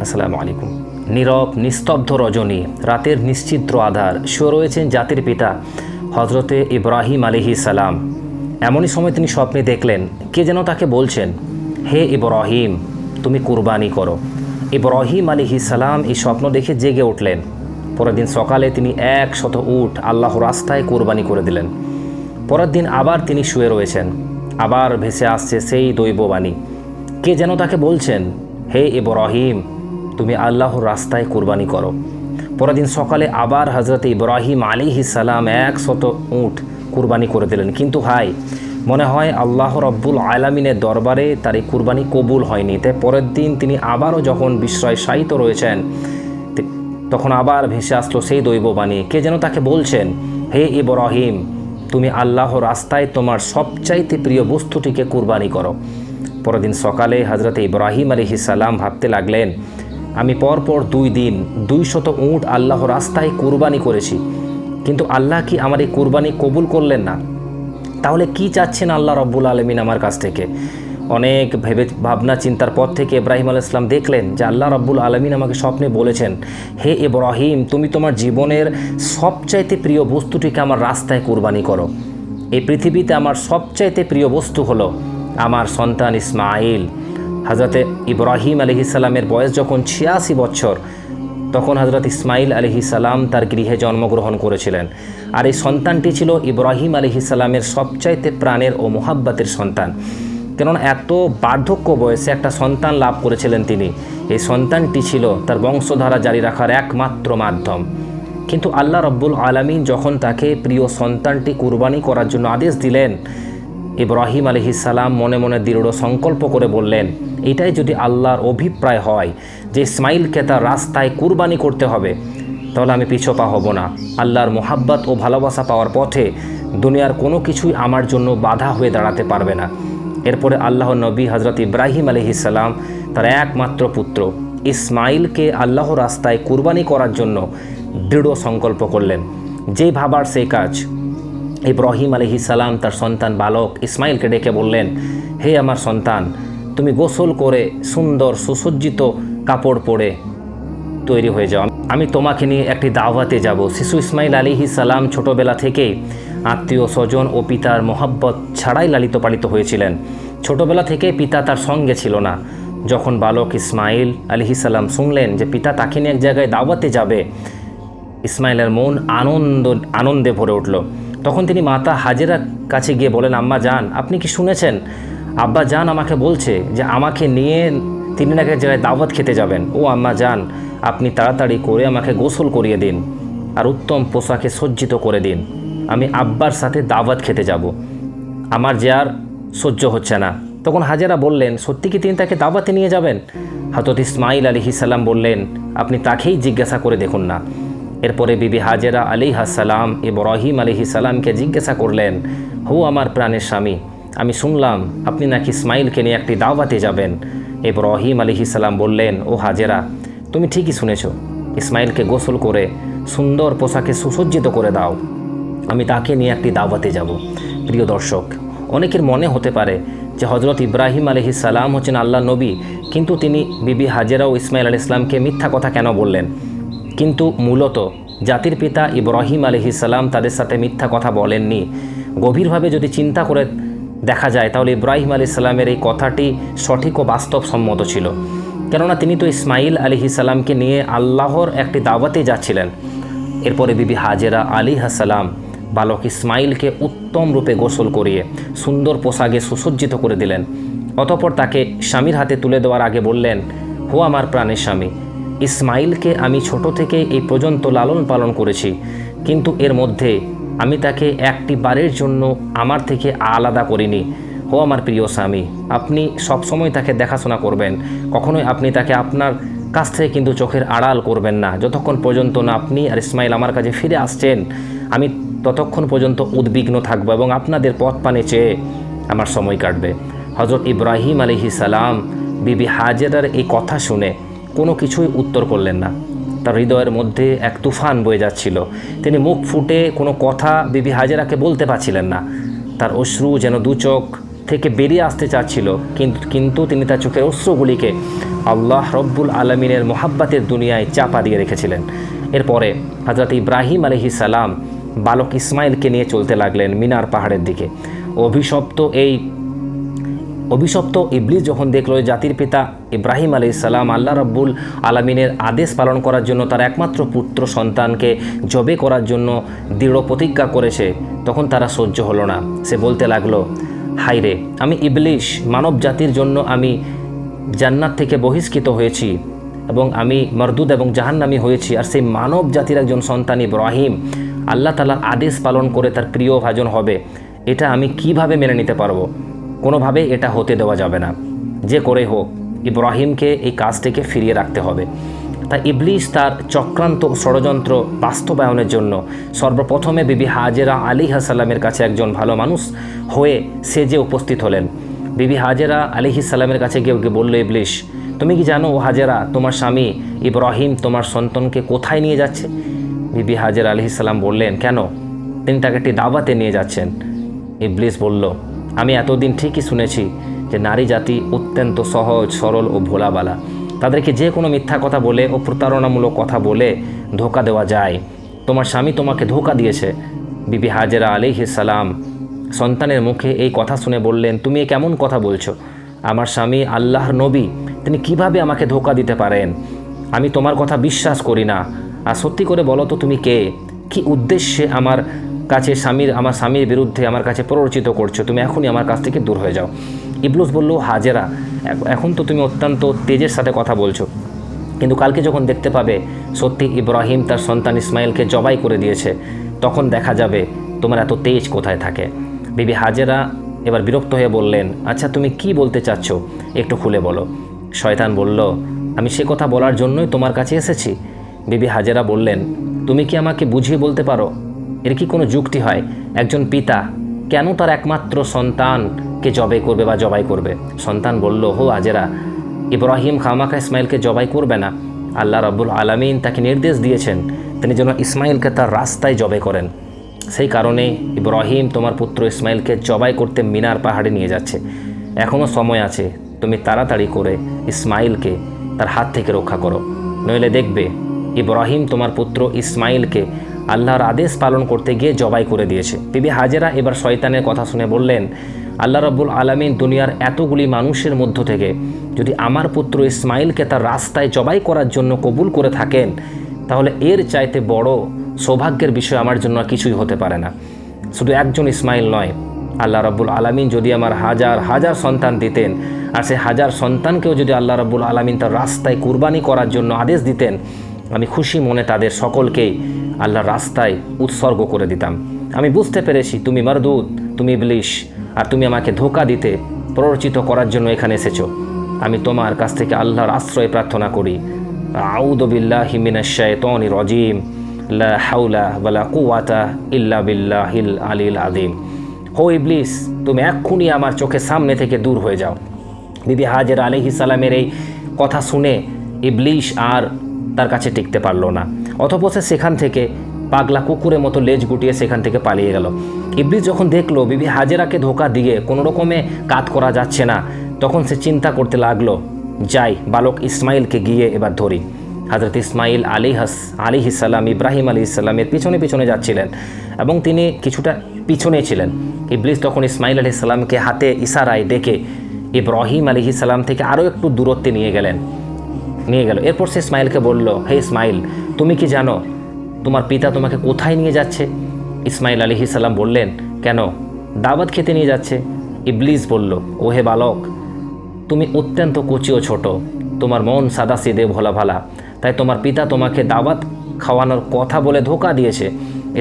আসসালামু আলাইকুম। নীরব নিস্তব্ধ রজনী, রাতের নিশ্চিদ্র আধার, শুয়ে রয়েছেন জাতির পিতা হজরতে ইব্রাহিম আলাইহিস সালাম। এমনই সময় তিনি স্বপ্নে দেখলেন কে যেন তাকে বলছেন, হে ইব্রাহিম, তুমি কুরবানি করো। ইব্রাহিম আলাইহিস সালাম এই স্বপ্ন দেখে জেগে উঠলেন। পরের দিন সকালে তিনি 100 উট আল্লাহর রাস্তায় কুরবানি করে দিলেন। পরের দিন আবার তিনি শুয়ে রয়েছেন, আবার ভেসে আসছে সেই দৈববাণী, কে যেন তাকে বলছেন, হে ইব্রাহিম, তুমি আল্লাহর রাস্তায় কুরবানি করো। পরের দিন সকালে আবার হজরত ইব্রাহিম আলাইহিস সালাম 100 উট কুরবানি করে দিলেন। কিন্তু ভাই, মনে হয় আল্লাহ রব্বুল আলামিনের দরবারে তার এই কুরবানি কবুল হয়নি। তাই পরের দিন তিনি আবারও যখন বিশ্রয় শায়িত রয়েছেন, তখন আবার ভেসে আসলো সেই দৈববাণী, কে যেন তাকে বলছেন, হে ইব্রাহিম, তুমি আল্লাহর রাস্তায় তোমার সবচাইতে প্রিয় বস্তুটিকে কুরবানি করো। পরের দিন সকালে হজরত ইব্রাহিম আলাইহিস সালাম ভাবতে লাগলেন, আমি পরপর 2 দিন 200 উট আল্লাহর রাস্তায় কুরবানি করেছি, কিন্তু আল্লাহ কি আমার এই কুরবানি কবুল করলেন না? তাহলে কি চাচ্ছেন আল্লাহ রব্বুল আলামিন আমার কাছ থেকে? অনেক ভাবনা চিন্তার পর থেকে ইব্রাহিম আলাইহিস সালাম দেখলেন যে আল্লাহ রব্বুল আলামিন আমাকে স্বপ্নে বলেছেন, হে ইব্রাহিম, তুমি তোমার জীবনের সবচাইতে প্রিয় বস্তুটিকে আমার রাস্তায় কুরবানি করো। এই পৃথিবীতে আমার সবচাইতে প্রিয় বস্তু হলো আমার সন্তান ইসমাইল। হজরতে ইব্রাহিম আলাইহিস সালামের বয়স যখন 86 বছর, তখন হজরত ইসমাইল আলাইহিস সালাম তার গৃহে জন্মগ্রহণ করেছিলেন। আর এই সন্তানটি ছিল ইব্রাহিম আলাইহিস সালামের সবচাইতে প্রাণের ও মোহাব্বতের সন্তান। কেননা এত বার্ধক্য বয়সে একটা সন্তান লাভ করেছিলেন তিনি। এই সন্তানটি ছিল তার বংশধারা জারি রাখার একমাত্র মাধ্যম। কিন্তু আল্লাহ রব্বুল আলামিন যখন তাকে প্রিয় সন্তানটি কুরবানি করার জন্য আদেশ দিলেন, ইব্রাহিম আলাইহিস সালাম মনে মনে দৃঢ় সংকল্প করে বললেন, এটাই যদি আল্লাহর অভিপ্রায় হয় যে ইসমাইলকে তার রাস্তায় কুরবানি করতে হবে, তাহলে আমি পিছপা হব না। আল্লাহর মোহাব্বত ও ভালোবাসা পাওয়ার পথে দুনিয়ার কোনো কিছুই আমার জন্য বাধা হয়ে দাঁড়াতে পারবে না। এরপরে আল্লাহর নবী হজরত ইব্রাহিম আলাইহিস সালাম তার একমাত্র পুত্র ইসমাইলকে আল্লাহর রাস্তায় কুরবানি করার জন্য দৃঢ় সংকল্প করলেন। যেই ভাবার সেই কাজ। ইব্রাহিম আলাইহিস সালাম তার সন্তান বালক ইসমাইলকে ডেকে বললেন, হে আমার সন্তান, তুমি গোসল করে সুন্দর সুসজ্জিত কাপড় পরে তৈরি হয়ে যাও, আমি তোমাকে নিয়ে একটি দাওয়াতে যাব। শিশু ইসমাইল আলাইহিস সালাম ছোটোবেলা থেকেই আত্মীয় স্বজন ও পিতার মোহাব্বত ছাড়াই লালিত পালিত হয়েছিলেন। ছোটোবেলা থেকে পিতা তার সঙ্গে ছিল না। যখন বালক ইসমাইল আলাইহিস সালাম শুনলেন যে পিতা তাকে নিয়ে এক জায়গায় দাওয়াতে যাবে, ইসমাইলের মন আনন্দে ভরে উঠল। তখন তিনি মাতা হাজেরার কাছে গিয়ে বলেন, আম্মা জান, আপনি কি শুনেছেন? আব্বা জান আমাকে বলছে যে আমাকে নিয়ে তিনি নাকি এক জায়গায় দাওয়াত খেতে যাবেন। ও আম্মা জান, আপনি তাড়াতাড়ি করে আমাকে গোসল করিয়ে দিন আর উত্তম পোশাকে সজ্জিত করে দিন, আমি আব্বার সাথে দাওয়াত খেতে যাব, আমার যে আর সহ্য হচ্ছে না। তখন হাজেরা বললেন, সত্যি কি তিনি তাকে দাওয়াতে নিয়ে যাবেন? হযরত ইসমাইল আলাইহিস সালাম বললেন, আপনি তাকেই জিজ্ঞাসা করে দেখুন না। এরপরে বিবি হাজেরা আলাইহিস সালাম ইব্রাহিম আলাইহিস সালামকে জিজ্ঞাসা করলেন, হো আমার প্রাণের স্বামী, আমি শুনলাম আপনি নাকি ইসমাইলকে নিয়ে একটি দাওয়াতে যাবেন। ইব্রাহিম আলাইহিস সালাম বললেন, ও হাজেরা, তুমি ঠিকই শুনেছ, ইসমাইলকে গোসল করে সুন্দর পোশাকে সুসজ্জিত করে দাও, আমি তাকে নিয়ে একটি দাওয়াতে যাব। প্রিয় দর্শক, অনেকের মনে হতে পারে যে হজরত ইব্রাহিম আলাইহিস সালাম হচ্ছেন আল্লাহ নবী, কিন্তু তিনি বিবি হাজেরা ও ইসমাইল আলাইহিস সালামকে মিথ্যা কথা কেন বললেন? কিন্তু মূলত জাতির পিতা ইব্রাহিম আলাইহিস সালাম তাদের সাথে মিথ্যা কথা বলেননি। গভীরভাবে যদি চিন্তা করে দেখা যায়, তাহলে ইব্রাহিম আলাইহিস সালামের এই কথাটি সঠিক ও বাস্তবসম্মত ছিল। কেননা তিনি তো ইসমাইল আলাইহিস সালামকে নিয়ে আল্লাহর একটি দাওয়াতে যাচ্ছিলেন। এরপরে বিবি হাজেরা আলাইহিস সালাম বালক ইসমাইলকে উত্তম রূপে গোসল করিয়ে সুন্দর পোশাকে সুসজ্জিত করে দিলেন। অতঃপর তাকে স্বামীর হাতে তুলে দেওয়ার আগে বললেন, হো আমার প্রাণের স্বামী, ইসমাইলকে আমি ছোট থেকে এই পর্যন্ত লালন পালন করেছি, কিন্তু এর মধ্যে আমি তাকে একটি বারের জন্য আমার থেকে আলাদা করিনি। হো আমার প্রিয় স্বামী, আপনি সবসময় তাকে দেখাশোনা করবেন, কখনোই আপনি তাকে আপনার কাছ থেকে কিন্তু চোখের আড়াল করবেন না। যতক্ষণ পর্যন্ত না আপনি আর ইসমাইল আমার কাছে ফিরে আসছেন, আমি ততক্ষণ পর্যন্ত উদ্বিগ্ন থাকব এবং আপনাদের পথ পানে চেয়ে আমার সময় কাটবে। হযরত ইব্রাহিম আলাইহিস সালাম বিবি হাজেরার এই কথা শুনে কোনো কিছুই উত্তর করলেন না। তার হৃদয়ের মধ্যে এক তুফান বয়ে যাচ্ছিল। তিনি মুখ ফুটে কোনো কথা বিবি হাজেরাকে বলতে পারছিলেন না। তার অশ্রু যেন 2 চোখ থেকে বেরিয়ে আসতে চাচ্ছিল, কিন্তু তিনি তার চোখের অশ্রুগুলিকে আল্লাহ রব্বুল আলমিনের মোহাব্বতের দুনিয়ায় চাপা দিয়ে রেখেছিলেন। এরপরে হযরত ইব্রাহিম আলাইহিস সালাম বালক ইসমাইলকে নিয়ে চলতে লাগলেন মিনার পাহাড়ের দিকে। অভিশপ্ত ইবলিস যখন দেখল জাতির পিতা ইব্রাহিম আলাইহিস সালাম আল্লাহ রাব্বুল আলামিনের আদেশ পালন করার জন্য তার একমাত্র পুত্র সন্তানকে জবে করার জন্য দৃঢ় প্রতিজ্ঞা করেছে, তখন তারা সহ্য হলো না। সে বলতে লাগলো, হায়রে, আমি ইবলিস, মানব জাতির জন্য আমি জান্নাত থেকে বহিষ্কৃত হয়েছি এবং আমি মরদুদ এবং জাহান্নামী হয়েছি, আর সেই মানব জাতির একজন সন্তান ইব্রাহিম আল্লাহ তাআলার আদেশ পালন করে তার প্রিয় ভাজন হবে, এটা আমি কিভাবে মেনে নিতে পারবো? কোনোভাবে এটা হতে দেওয়া যাবে না। যে করে হোক ইব্রাহিমকে এই কাজ থেকে ফিরিয়ে রাখতে হবে। তাই ইবলিস তার চক্রান্ত ষড়যন্ত্র বাস্তবায়নের জন্য সর্বপ্রথমে বিবি হাজেরা আলাইহিস সালামের কাছে একজন ভালো মানুষ হয়ে সেজে উপস্থিত হলেন। বিবি হাজেরা আলাইহিস সালামের কাছে গিয়ে বলল, ইবলিস, তুমি কি জানো ও হাজেরা, তোমার স্বামী ইব্রাহিম তোমার সন্তানকে কোথায় নিয়ে যাচ্ছে? বিবি হাজেরা আলাইহিস সালাম বললেন, কেন? তিনি তাকে একটি দাওয়াতে নিয়ে যাচ্ছেন। ইবলিস বলল, আমি এতদিন ঠিকই শুনেছি যে নারী জাতি অত্যন্ত সহজ সরল ও ভোলাবালা, তাদেরকে যে কোনো মিথ্যা কথা বলে ও প্রতারণামূলক কথা বলে ধোকা দেওয়া যায়। তোমার স্বামী তোমাকে ধোকা দিয়েছে। বিবি হাজেরা আলাইহিস সালাম সন্তানের মুখে এই কথা শুনে বললেন, তুমি কেমন কথা বলছো? আমার স্বামী আল্লাহর নবী, তিনি কিভাবে আমাকে ধোকা দিতে পারেন? আমি তোমার কথা বিশ্বাস করি না। আর সত্যি করে বলো তো, তুমি কে? কি উদ্দেশ্যে আমার স্বামীর বিরুদ্ধে আমার কাছে প্ররোচিত করছো? তুমি এখনই আমার কাছ থেকে দূর হয়ে যাও। ইবলিস বলল, হাজেরা, এখন তো তুমি অত্যন্ত তেজের সাথে কথা বলছো, কিন্তু কালকে যখন দেখতে পাবে সত্যি ইব্রাহিম তার সন্তান ইসমাইলকে জবাই করে দিয়েছে, তখন দেখা যাবে তোমার এত তেজ কোথায় থাকে। বিবি হাজেরা এবার বিরক্ত হয়ে বললেন, আচ্ছা তুমি কি বলতে চাচ্ছ, একটু খুলে বলো। শয়তান বলল, আমি সে কথা বলার জন্যই তোমার কাছে এসেছি। বিবি হাজেরা বললেন, তুমি কি আমাকে বুঝিয়ে বলতে পারো, এর কি কোনো যুক্তি হয়? একজন পিতা কেন তার একমাত্র সন্তানকে জবাই করবে? সন্তান বলল, হো হাজেরা, ইব্রাহিম খামাখা ইসমাইলকে জবাই করবে না। আল্লাহ রাব্বুল আলামিন তাকে নির্দেশ দিয়েছেন তিনি যেন ইসমাইলকে তার রাস্তায় জবাই করেন। সেই কারণে ইব্রাহিম তোমার পুত্র ইসমাইলকে জবাই করতে মিনার পাহাড়ে নিয়ে যাচ্ছে। এখনও সময় আছে, তুমি তাড়াতাড়ি করে ইসমাইলকে তার হাত থেকে রক্ষা করো, নইলে দেখবে ইব্রাহিম তোমার পুত্র ইসমাইলকে আল্লাহর আদেশ পালন করতে গিয়ে জবাই করে দিয়েছে। বিবি হাজেরা এবার শয়তানের কথা শুনে বললেন, আল্লাহ রাব্বুল আলামিন দুনিয়ার এতগুলি মানুষের মধ্য থেকে যদি আমার পুত্র ইসমাইলকে তার রাস্তায় জবাই করার জন্য কবুল করে থাকেন, তাহলে এর চাইতে বড় সৌভাগ্যের বিষয় আমার জন্য কিছুই হতে পারে না। শুধু একজন ইসমাইল নয়, আল্লাহ রাব্বুল আলামিন যদি আমার হাজার হাজার সন্তান দিতেন, আর সে হাজার সন্তানকেও যদি আল্লাহ রাব্বুল আলামিন তার রাস্তায় কুরবানি করার জন্য আদেশ দিতেন, আমি খুশি মনে তাদের সকলকেই আল্লাহর রাস্তায় উৎসর্গ করে দিতাম। আমি বুঝতে পেরেছি তুমি মারদুদ, তুমি ইবলিস, আর তুমি আমাকে ধোঁকা দিতে প্ররোচিত করার জন্য এখানে এসেছো। আমি তোমার কাছ থেকে আল্লাহর আশ্রয় প্রার্থনা করি। আউযু বিল্লাহি মিনাশ শাইতানির রাজিম, লা হাওলা ওয়ালা কুওয়াতা ইল্লা বিল্লাহিল আলিল আযীম। হো ইবলিস, তুমি এক্ষুনি আমার চোখের সামনে থেকে দূর হয়ে যাও। বিবি হাজেরা আলাইহিস সালামের এই কথা শুনে ইবলিস আর তার কাছে টিকতে পারল না। অতঃপর সে সেখান থেকে পাগলা কুকুরের মতো লেজ গুটিয়ে সেখান থেকে পালিয়ে গেল। ইবলিস যখন দেখলো বিবি হাজেরাকে ধোঁকা দিয়ে কোনো রকমে কাজ করা যাচ্ছে না, তখন সে চিন্তা করতে লাগলো, যাই বালক ইসমাইলকে গিয়ে এবার ধরি। হযরত ইসমাইল আলাইহিস সালাম ইব্রাহিম আলাইহিস সালামের পিছনে পিছনে যাচ্ছিলেন এবং তিনি কিছুটা পিছনে ছিলেন। ইবলিস তখন ইসমাইল আলাইহিস সালামকে হাতে ইশারায় ডেকে ইব্রাহিম আলাইহিস সালাম থেকে আরও একটু দূরত্বে নিয়ে গেল। এরপর সে ইসমাইলকে বলল, হে ইসমাইল, তুমি কি জানো তোমার পিতা তোমাকে কোথায় নিয়ে যাচ্ছে? ইসমাইল আলাইহিস সালাম বললেন, কেন? দাওয়াত খেতে নিয়ে যাচ্ছে। ইবলিস বলল, ও হে বালক, তুমি অত্যন্ত কচি ও ছোট, তোমার মন সাদাসিধে ভোলা ভালা, তাই তোমার পিতা তোমাকে দাওয়াত খাওয়ানোর কথা বলে ধোঁকা দিয়েছে।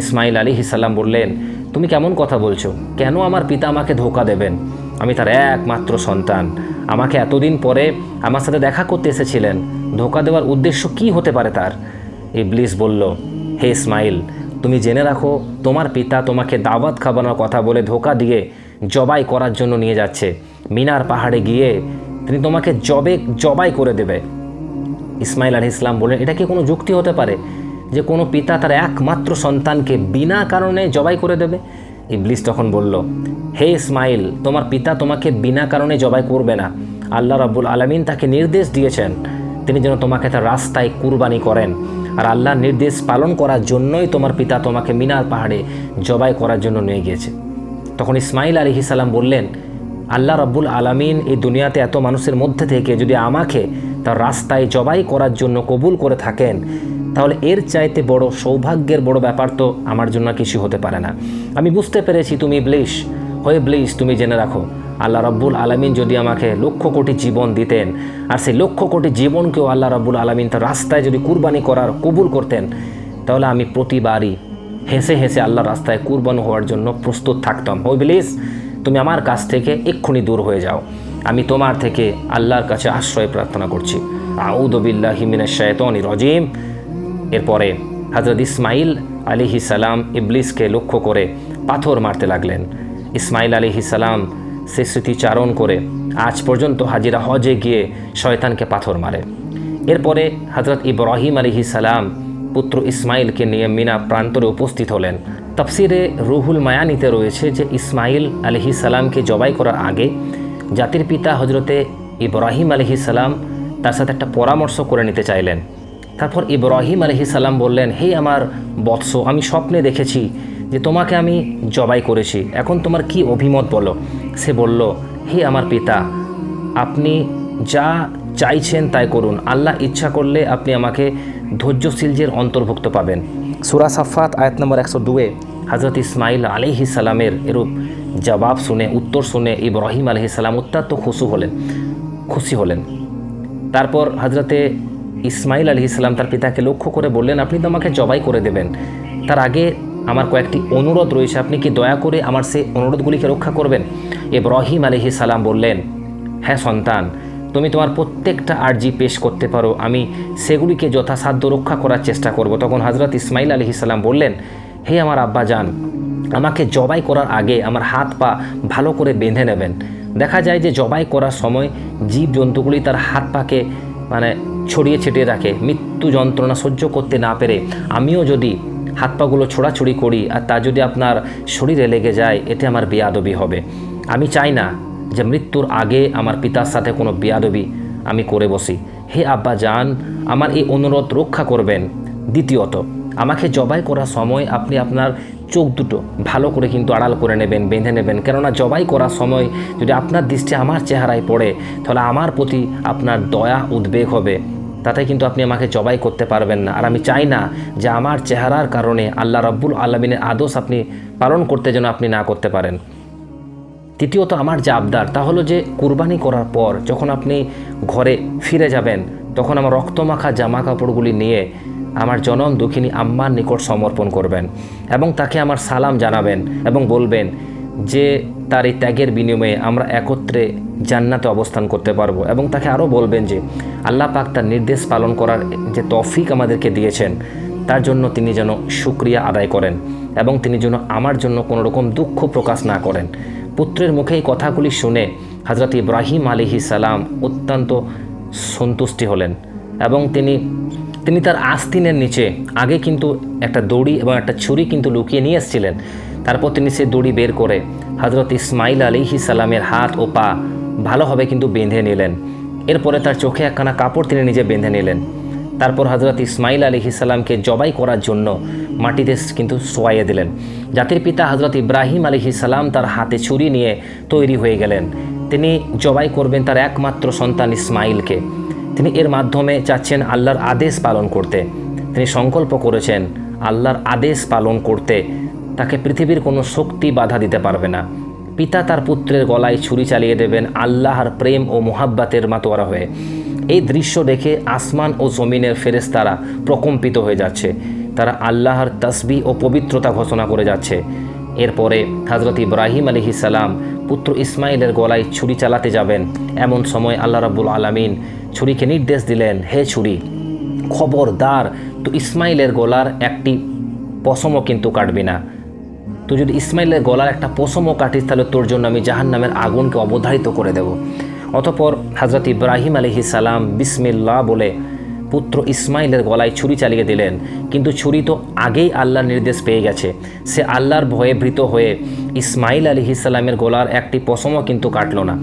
ইসমাইল আলাইহিস সালাম বললেন, তুমি কেমন কথা বলছো? কেন আমার পিতা আমাকে ধোঁকা দেবেন? আমি তার একমাত্র সন্তান। আমাকে এতদিন পরে আমার সাথে দেখা করতে এসেছিলেন, ধোঁকা দেওয়ার উদ্দেশ্য কি হতে পারে তার? ইবলিস বলল, হে ইসমাইল, তুমি জেনে রাখো তোমার পিতা তোমাকে দাওয়াত খাওয়ানোর কথা বলে ধোঁকা দিয়ে জবাই করার জন্য নিয়ে যাচ্ছে। মিনার পাহাড়ে গিয়ে তিনি তোমাকে জবাই করে দেবে। ইসমাইল আলাইহিস সালাম বললেন, এটা কি কোনো যুক্তি হতে পারে যে কোনো পিতা তার একমাত্র সন্তানকে বিনা কারণে জবাই করে দেবে? ইবলিস তখন বলল, হে ইসমাইল, তোমার পিতা তোমাকে বিনা কারণে জবাই করবে না। আল্লাহ রাব্বুল আলামিন তাকে নির্দেশ দিয়েছেন তিনি যেন তোমাকে তার রাস্তায় কুরবানি করেন, আর আল্লাহর নির্দেশ পালন করার জন্যই তোমার পিতা তোমাকে মিনার পাহাড়ে জবাই করার জন্য নিয়ে গিয়েছে। তখন ইসমাইল আলাইহিস সালাম বললেন, আল্লাহ রাব্বুল আলামিন এই দুনিয়াতে এত মানুষের মধ্যে থেকে যদি আমাকে তার রাস্তায় জবাই করার জন্য কবুল করে থাকেন, তাহলে এর চাইতে বড় সৌভাগ্যের বড় ব্যাপার তো আমার জন্য কিছু হতে পারে না। আমি বুঝতে পেরেছি তুমি ইবলিস। ইবলিস, তুমি জেনে রাখো, আল্লাহ রাব্বুল আলামিন যদি আমাকে লক্ষ কোটি জীবন দিতেন, আর সেই লক্ষ কোটি জীবনকেও আল্লাহ রাব্বুল আলামিন তার রাস্তায় যদি কুরবানি করার কবুল করতেন, তাহলে আমি প্রতিবারই হেসে হেসে আল্লাহর রাস্তায় কুরবানি হওয়ার জন্য প্রস্তুত থাকতাম। ইবলিস, তুমি আমার কাছ থেকে এক্ষুনি দূর হয়ে যাও। আমি তোমার থেকে আল্লাহর কাছে আশ্রয় প্রার্থনা করছি। আউযু বিল্লাহি মিনাশ শাইতানির রাজিম। এরপরে হযরত ইসমাইল আলাইহিস সালাম ইবলিসকে লক্ষ্য করে পাথর মারতে লাগলেন। ইসমাইল আলাইহিস সালাম সে স্মৃতিচারণ করে আজ পর্যন্ত হাজিরা হজে গিয়ে শয়তানকে পাথর মারে। এরপরে হযরত ইব্রাহিম আলাইহিস সালাম পুত্র ইসমাইলকে নিয়ে মিনা প্রান্তরে উপস্থিত হলেন। তাফসিরে রুহুল মায়ানিতে রয়েছে যে ইসমাইল আলাইহিস সালামকে জবাই করার আগে জাতির পিতা হজরতে ইব্রাহিম আলাইহিস সালাম তার সাথে একটা পরামর্শ করে নিতে চাইলেন। তারপর ইব্রাহিম আলাইহিস সালাম বললেন, হে আমার বৎস, আমি স্বপ্নে দেখেছি যে তোমাকে আমি জবাই করেছি, এখন তোমার কি অভিমত বলো। সে বলল, হে আমার পিতা, আপনি যা চাইছেন তাই করুন। আল্লাহ ইচ্ছা করলে আপনি আমাকে ধৈর্যশীলদের অন্তর্ভুক্ত পাবেন। সূরা সাফফাত আয়াত নম্বর 102-এ হযরত ইসমাইল আলাইহিস সালামের এরূপ জবাব শুনে, উত্তর শুনে ইব্রাহিম আলাইহিস সালাম অত্যন্ত খুশি হলেন। তারপর হযরতে ইসমাইল আলাইহিস সালাম তার পিতাকে লক্ষ্য করে বললেন, আপনি তো আমাকে জবাই করে দেবেন, তার আগে আমার কয়েকটি অনুরোধ রয়েছে, আপনি কি দয়া করে আমার সেই অনুরোধগুলিকে রক্ষা করবেন? ইব্রাহিম আলাইহিস সালাম বললেন, হ্যাঁ সন্তান, তুমি তোমার প্রত্যেকটা আর্জি পেশ করতে পারো, আমি সেগুলিকে যথাসাধ্য রক্ষা করার চেষ্টা করব। তখন হযরত ইসমাইল আলাইহিস সালাম বললেন, হে আমার আব্বা জান, আমাকে জবাই করার আগে আমার হাত পা ভালো করে বেঁধে নেবেন। দেখা যায় যে জবাই করার সময় জীবজন্তুগুলি তার হাত পাকে ছড়িয়ে ছিটিয়ে রাখে, মৃত্যু যন্ত্রণা সহ্য করতে না পেরে আমিও যদি হাত পাগুলো ছোড়াছুড়ি করি আর তা যদি আপনার শরীরে লেগে যায়, এতে আমার বেয়াদবি হবে। আমি চাই না যে মৃত্যুর আগে আমার পিতার সাথে কোনো বেয়াদবি আমি করে বসি। হে আব্বা জান, আমার এই অনুরোধ রক্ষা করবেন। দ্বিতীয়ত, আমাকে জবাই করার সময় আপনি আপনার চোখ দুটো ভালো করে কিন্তু আড়াল করে নেবেন, বেঁধে নেবেন, কেননা জবাই করার সময় যদি আপনার দৃষ্টি আমার চেহারায় পড়ে, তাহলে আমার প্রতি আপনার দয়া উদ্বেগ হবে, তাতে কিন্তু আপনি আমাকে জবাই করতে পারবেন না। আর আমি চাই না যে আমার চেহারার কারণে আল্লাহ রাব্বুল আলামিনের আদেশ আপনি পালন করতে যেন আপনি না করতে পারেন। তৃতীয়ত, আমার যে আবদার তা হলো যে কুরবানি করার পর যখন আপনি ঘরে ফিরে যাবেন, তখন আমার রক্তমাখা জামা কাপড়গুলি নিয়ে আমার জনম দুঃখিনী আম্মার নিকট সমর্পণ করবেন এবং তাকে আমার সালাম জানাবেন এবং বলবেন যে তার এই ত্যাগের বিনিময়ে আমরা একত্রে জান্নাতে অবস্থান করতে পারবো, এবং তাকে আরও বলবেন যে আল্লাহ পাক তার নির্দেশ পালন করার যে তৌফিক আমাদেরকে দিয়েছেন, তার জন্য তিনি যেন শুকরিয়া আদায় করেন এবং তিনি যেন আমার জন্য কোনো রকম দুঃখ প্রকাশ না করেন। পুত্রের মুখে এই কথাগুলি শুনে হযরত ইব্রাহিম আলাইহিস সালাম অত্যন্ত সন্তুষ্টি হলেন এবং তিনি তার আস্তিনের নিচে আগে কিন্তু একটা দড়ি এবং একটা ছুরি কিন্তু লুকিয়ে নিয়ে এসেছিলেন। তারপর তিনি সে দড়ি বের করে হযরত ইসমাইল আলাইহিস সালামের হাত ও পা ভালোভাবে কিন্তু বেঁধে নিলেন। এরপরে তার চোখে একখানা কাপড় তিনি নিজে বেঁধে নিলেন। তারপর হযরত ইসমাইল আলাইহিস সালামকে জবাই করার জন্য মাটিতে কিন্তু শোয়াইয়ে দিলেন। জাতির পিতা হযরত ইব্রাহিম আলাইহিস সালাম তার হাতে ছুরি নিয়ে তৈরি হয়ে গেলেন। তিনি জবাই করবেন তার একমাত্র সন্তান ইসমাইলকে। তিনি এর মাধ্যমে চাচ্ছেন আল্লাহর আদেশ পালন করতে। তিনি সংকল্প করেছেন আল্লাহর আদেশ পালন করতে তাকে পৃথিবীর কোনো শক্তি বাধা দিতে পারবে না। পিতা তার পুত্রের গলায় ছুরি চালিয়ে দেবেন আল্লাহর প্রেম ও মুহাব্বতের মাতোয়ারা হয়ে। এই দৃশ্য দেখে আসমান ও জমিনের ফেরেশতারা প্রকম্পিত হয়ে যাচ্ছে, তারা আল্লাহর তাসবিহ ও পবিত্রতা ঘোষণা করে যাচ্ছে। এরপরে হযরত ইব্রাহিম আলাইহিস সালাম পুত্র ইসমাইলের গলায় ছুরি চালাতে যাবেন। এমন সময় আল্লাহ রাব্বুল আলামিন ছুরিকে নির্দেশ দিলেন, হে ছুরি, খবরদার তুই ইসমাইলের গলার একটি পশমও কিন্তু কাটবি না। তুই যদি ইসমাইলের গলার একটা পশমও কাটিস, তাহলে তোর জন্য আমি জাহান্নামের আগুনকে অবধারিত করে দেব। অতঃপর হযরত ইব্রাহিম আলাইহিস সালাম বিসমিল্লাহ বলে পুত্র ইসমাইলের গলায় ছুরি চালিয়ে দিলেন। কিন্তু ছুরি তো আগেই আল্লাহর নির্দেশ পেয়ে গেছে। সে আল্লাহর ভয়ে ভীত হয়ে ইসমাইল আলাইহিসসালামের গলার একটি পশমও কিন্তু কাটল না।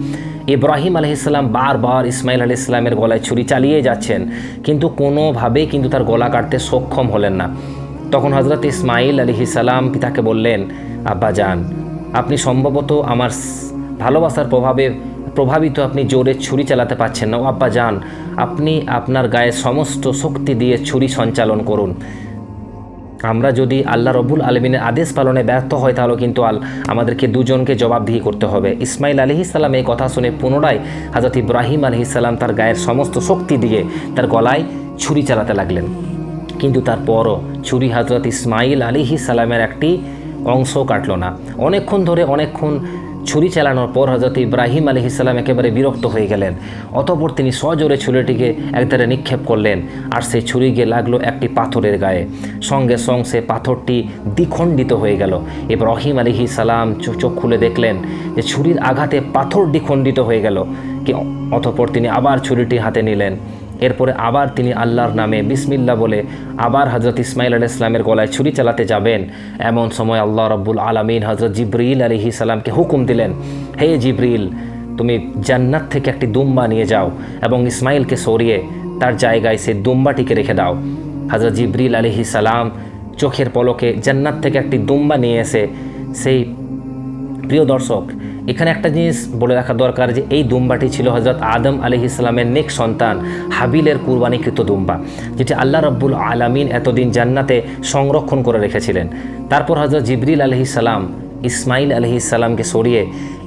ইব্রাহিম আলাইহিসসালাম বারবার ইসমাইল আলাইহিসসালামের গলায় ছুরি চালিয়ে যাচ্ছেন, কিন্তু কোনোভাবেই কিন্তু তার গলা কাটতে সক্ষম হলেন না। তখন হজরত ইসমাইল আলাইহিসসালাম পিতাকে বললেন, আব্বাজান, আপনি সম্ভবত আমার ভালোবাসার প্রভাবিত আপনি জোরে ছুরি চালাতে পারছেন না। ও আব্বাজান, আপনি আপনার গায়ে সমস্ত শক্তি দিয়ে ছুরি সঞ্চালন করুন। আমরা যদি আল্লাহ রব্বুল আলমিনের আদেশ পালনে ব্যর্থ হয় তাহলে কিন্তু আমাদেরকে দুজনকে জবাবদিহি করতে হবে। ইসমাইল আলাইহিসসালাম এই কথা শুনে পুনরায় হযরত ইব্রাহিম আলাইহিসসালাম তার গায়ের সমস্ত শক্তি দিয়ে তার গলায় ছুরি চালাতে লাগলেন। কিন্তু তারপরও ছুরি হযরত ইসমাইল আলাইহিসসালামের একটি অংশ কাটল না। অনেকক্ষণ ছুরি চালানোর পর হযরত ইব্রাহিম আলাইহিসসালাম একেবারে বিরক্ত হয়ে গেলেন। অতঃপর তিনি সজোরে ছুরিটিকে একধারে নিক্ষেপ করলেন, আর সেই ছুরি গিয়ে লাগলো একটি পাথরের গায়ে। সঙ্গে সঙ্গে সে পাথরটি দ্বিখণ্ডিত হয়ে গেল। ইব্রাহিম আলাইহিসসালাম চোখ খুলে দেখলেন যে ছুরির আঘাতে পাথর দ্বিখণ্ডিত হয়ে গেল। অতঃপর তিনি আবার ছুরিটি হাতে নিলেন। এরপরে আবার তিনি আল্লাহর নামে বিসমিল্লাহ বলে আবার হযরত ইসমাইল আলাইহিস সালামের গলায় ছুরি চালাতে যাবেন। এমন সময় আল্লাহ রাব্বুল আলামিন হযরত জিবরিল আলাইহিস সালামকে হুকুম দিলেন, হে জিবরিল, তুমি জান্নাত থেকে একটি দুম্বা নিয়ে যাও এবং ইসমাইলকে সরিয়ে তার জায়গায় সেই দুম্বাটিকে রেখে দাও। হযরত জিবরিল আলাইহিস সালাম চোখের পলকে জান্নাত থেকে একটি দুম্বা নিয়ে এসে সেই, প্রিয় দর্শক, এখানে একটা জিনিস বলে রাখা দরকার যে এই দুম্বাটি ছিল হযরত আদম আলাইহিস সালামের নেক সন্তান হাবিলের কুরবানিকৃত দুম্বা, যেটি আল্লাহ রাব্বুল আলামিন এতদিন জান্নাতে সংরক্ষণ করে রেখেছিলেন। তারপর হযরত জিবরিল আলাইহিস সালাম ইসমাইল আলাইহিস সালামকে সরিয়ে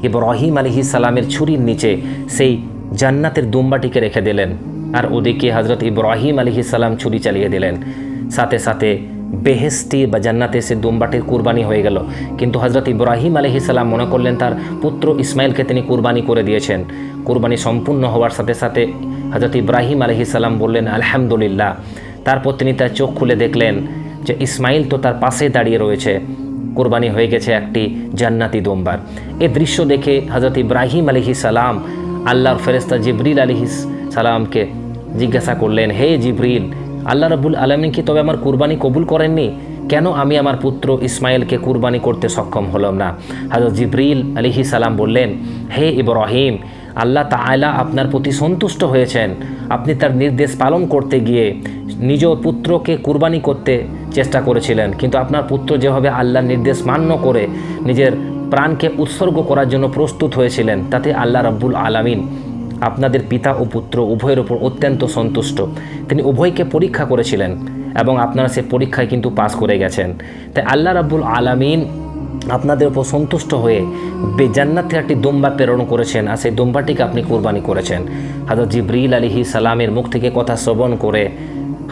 ইব্রাহিম আলাইহিস সালামের ছুরির নিচে সেই জান্নাতের দুম্বাটিকে রেখে দিলেন, আর ওদিকে হযরত ইব্রাহিম আলাইহিস সালাম ছুরি চালিয়ে দিলেন। সাথে সাথে বেহেশতি বা জান্নাতে সে দুম্বাটির কুরবানি হয়ে গেল। কিন্তু হযরত ইব্রাহিম আলাইহিস সালাম মনে করলেন তার পুত্র ইসমাইলকে তিনি কুরবানি করে দিয়েছেন। কুরবানি সম্পূর্ণ হওয়ার সাথে সাথে হযরত ইব্রাহিম আলাইহিস সালাম বললেন আলহামদুলিল্লাহ। তারপর তিনি তার চোখ খুলে দেখলেন যে ইসমাইল তো তার পাশে দাঁড়িয়ে রয়েছে, কুরবানি হয়ে গেছে একটি জান্নাতি দুম্বার। এই দৃশ্য দেখে হযরত ইব্রাহিম আলাইহিস সালাম আল্লাহর ফেরেশতা জিবরিল আলাইহিস সালামকে জিজ্ঞাসা করলেন, হে জিবরিল, আল্লাহ রাব্বুল আলামিন কি তবে আমার কুরবানি কবুল করেননি? কেন আমি আমার পুত্র ইসমাইলকে কুরবানি করতে সক্ষম হলাম না? হযরত জিবরিল আলাইহিস সালাম বললেন, হে ইব্রাহিম, আল্লাহ তাআলা আপনার প্রতি সন্তুষ্ট হয়েছেন। আপনি তার নির্দেশ পালন করতে গিয়ে নিজ পুত্রকে কুরবানি করতে চেষ্টা করেছিলেন, কিন্তু আপনার পুত্র যেভাবে আল্লাহর নির্দেশ মান্য করে নিজের প্রাণকে উৎসর্গ করার জন্য প্রস্তুত হয়েছিলেন, তাতে আল্লাহ রাব্বুল আলামিন আপনাদের পিতা ও পুত্র উভয়ের উপর অত্যন্ত সন্তুষ্ট। তিনি উভয়কে পরীক্ষা করেছিলেন এবং আপনারা সে পরীক্ষায় কিন্তু পাস করে গেছেন। তাই আল্লাহ রাব্বুল আলামিন আপনাদের উপর সন্তুষ্ট হয়ে জান্নাত থেকে একটি দুম্বা প্রেরণ করেছেন, আর সেই দুম্বাটিকে আপনি কুরবানি করেছেন। হযরত জিবরিল আলাইহিস সালামের মুখ থেকে কথা শ্রবণ করে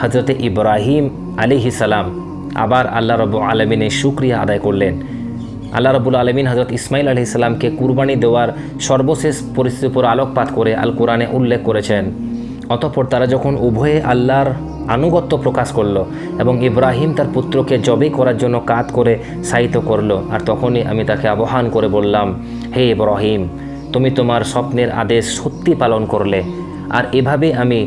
হযরত ইব্রাহিম আলাইহিস সালাম আবার আল্লাহ রাব্বুল আলামিনের শুকরিয়া আদায় করলেন। আল্লাহ রাব্বুল আলামিন হযরত ইসমাইল আলাইহিস সালামকে কুরবানি দেওয়ার সর্বশেষ পরিস্থিতির উপর আলোকপাত করে আল কোরআনে উল্লেখ করেছেন। অতঃপর তারা যখন উভয়ে আল্লাহর আনুগত্য প্রকাশ করলো এবং ইব্রাহিম তার পুত্রকে জবে করার জন্য কাত করে শায়িত করলো, আর তখনই আমি তাকে আহ্বান করে বললাম, হে ইব্রাহিম, তুমি তোমার স্বপ্নের আদেশ সত্যি পালন করলে, আর এভাবে আমি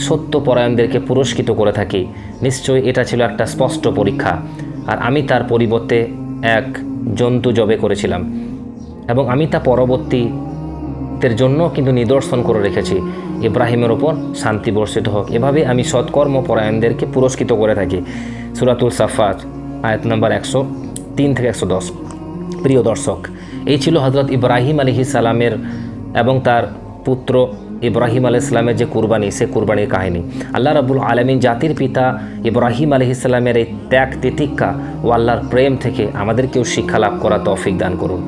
সত্যপরায়ণদেরকে পুরস্কৃত করে থাকি। নিশ্চয়ই এটা ছিল একটা স্পষ্ট পরীক্ষা, আর আমি তার পরিবর্তে এক জন্তু জবে করেছিলাম এবং আমি তা পরবর্তীদের জন্য কিন্তু নিদর্শন করে রেখেছি। ইব্রাহিমের ওপর শান্তি বর্ষিত হোক। এভাবে আমি সৎকর্ম পরায়ণদেরকে পুরস্কৃত করে থাকি। সূরাতুল সাফাত আয়াত নম্বর 103 থেকে 110। প্রিয় দর্শক, এই ছিল হযরত ইব্রাহিম আলাইহিস সালামের এবং তার পুত্র ইব্রাহিম আলাইহিস সালামের যে কুরবানি, সে কুরবানির কাহিনী। আল্লাহ রাব্বুল আলামিন জাতির পিতা ইব্রাহিম আলাইহিস সালামের এই ত্যাগ তিতিক্ষা ও আল্লাহর প্রেম থেকে আমাদেরকেও শিক্ষা লাভ করা তৌফিক দান করুন।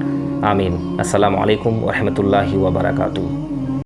আমিন। আসসালামু আলাইকুম ওয়া রাহমাতুল্লাহি ওয়া বারাকাতুহু।